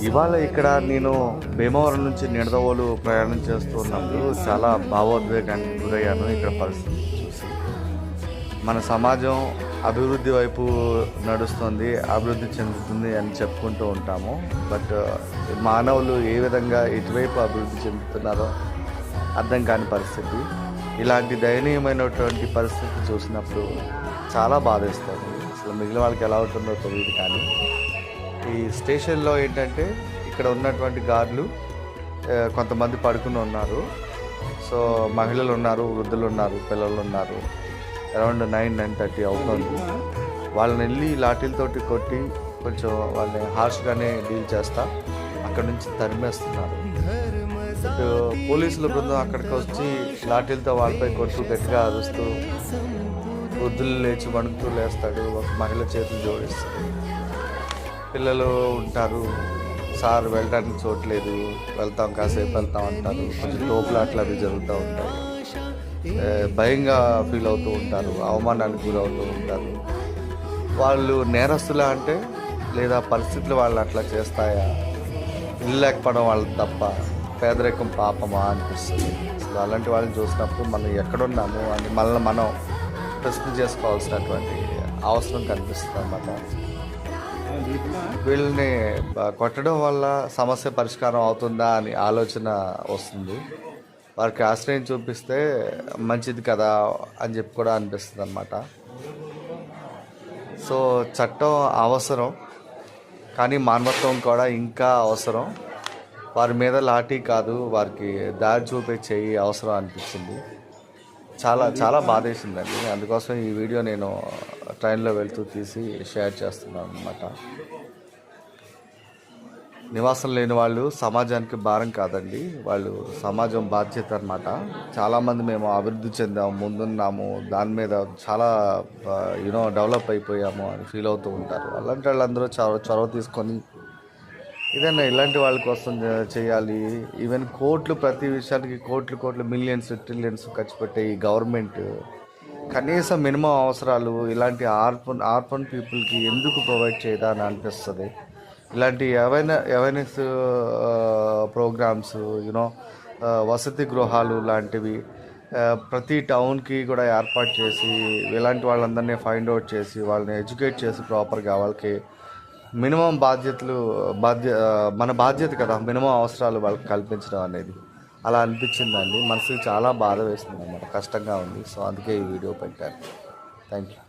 ఇవాళ ఇక్కడ నేను భీమవరం నుంచి నిడదవోలు ప్రయాణం చేస్తున్నప్పుడు చాలా భావోద్వేగానికి గురయ్యాను. ఇక్కడ పరిస్థితి చూసి మన సమాజం అభివృద్ధి వైపు నడుస్తుంది, అభివృద్ధి చెందుతుంది అని చెప్పుకుంటూ ఉంటాము. బట్ మానవులు ఏ విధంగా ఎటువైపు అభివృద్ధి చెందుతున్నారో అర్థం కాని పరిస్థితి. ఇలాంటి దయనీయమైనటువంటి పరిస్థితి చూసినప్పుడు చాలా బాధేస్తుంది. అసలు మిగిలిన వాళ్ళకి ఎలా ఉంటుందో తెలియదు. కానీ ఈ స్టేషన్లో ఏంటంటే ఇక్కడ ఉన్నటువంటి గార్డులు కొంతమంది పడుకుని ఉన్నారు. సో మహిళలు ఉన్నారు, వృద్ధులు ఉన్నారు, పిల్లలు ఉన్నారు. అరౌండ్ 9-9:30 అవుతుంది. వాళ్ళని వెళ్ళి లాఠీలతోటి కొట్టి కొంచెం వాళ్ళని హార్ష్గానే డీల్ చేస్తా అక్కడ నుంచి తరిమేస్తున్నారు. ఇటు పోలీసుల బృందం అక్కడికి వచ్చి లాఠీలతో వాళ్ళపై కొట్టు గట్టిగా అరుస్తూ వృద్ధులు లేచి వణుకుతూ లేస్తాడు. ఒక మహిళ చేతులు జోడిస్తుంది. పిల్లలు ఉంటారు, సార్ వెళ్ళడానికి చోట్లేదు, వెళ్తాం కాసేపు వెళ్తాం అంటారు. కొంచెం తోపులాట్లు అవి జరుగుతూ ఉంటాయి. భయంగా ఫీల్ అవుతూ ఉంటారు, అవమానానికి గురవుతూ ఉంటారు. వాళ్ళు నేరస్తులా అంటే లేదా పరిస్థితులు వాళ్ళు అట్లా చేస్తాయా, ఇల్లు లేకపోవడం వాళ్ళకి తప్ప పేదరికం పాపమా అనిపిస్తుంది. అసలు అలాంటి వాళ్ళని చూసినప్పుడు మనం ఎక్కడున్నాము అని మనల్ని మనం ప్రశ్న చేసుకోవాల్సినటువంటి అవసరం కనిపిస్తుంది అన్నమాట. వీళ్ళని కొట్టడం వల్ల సమస్య పరిష్కారం అవుతుందా అని ఆలోచన వస్తుంది. వారికి ఆశ్రయం చూపిస్తే మంచిది కదా అని చెప్పి కూడా అనిపిస్తుంది అన్నమాట. సో చట్టం అవసరం, కానీ మానవత్వం కూడా ఇంకా అవసరం. వారి మీద లాఠీ కాదు, వారికి దారి చూపే చెయ్యి అవసరం అనిపించింది. చాలా చాలా బాధేసిందండి. అందుకోసం ఈ వీడియో నేను ట్రైన్లో వెళ్తూ తీసి షేర్ చేస్తున్నాను అన్నమాట. నివాసం లేని వాళ్ళు సమాజానికి భారం కాదండి, వాళ్ళు సమాజం బాధ్యత అన్నమాట. చాలామంది మేము అభివృద్ధి చెందాము, ముందున్నాము, దాని మీద చాలా డెవలప్ అయిపోయాము అని ఫీల్ అవుతూ ఉంటారు. అలాంటి వాళ్ళందరూ చొరవ తీసుకొని ఏదైనా ఇలాంటి వాళ్ళ కోసం చేయాలి. ఈవెన్ కోట్లు, ప్రతి విషయానికి కోట్లు మిలియన్స్ ట్రిలియన్స్ ఖర్చు పెట్టే ఈ గవర్నమెంట్ కనీసం మినిమం అవసరాలు ఇలాంటి ఆర్ఫన్ పీపుల్కి ఎందుకు ప్రొవైడ్ చేయదా అని అనిపిస్తుంది. ఇలాంటి అవేర్నెస్ ప్రోగ్రామ్స్, వసతి గృహాలు లాంటివి ప్రతి టౌన్కి కూడా ఏర్పాటు చేసి ఇలాంటి వాళ్ళందరినీ ఫైండ్ అవుట్ చేసి వాళ్ళని ఎడ్యుకేట్ చేసి ప్రాపర్గా వాళ్ళకి మినిమం మన బాధ్యత కదా, మినిమం అవసరాలు వాళ్ళకి కల్పించడం అనేది. అలా అనిపించిందండి. మనసుకి చాలా బాధ వేస్తుంది అన్నమాట, కష్టంగా ఉంది. సో అందుకే ఈ వీడియో పెట్టాను. Thank you.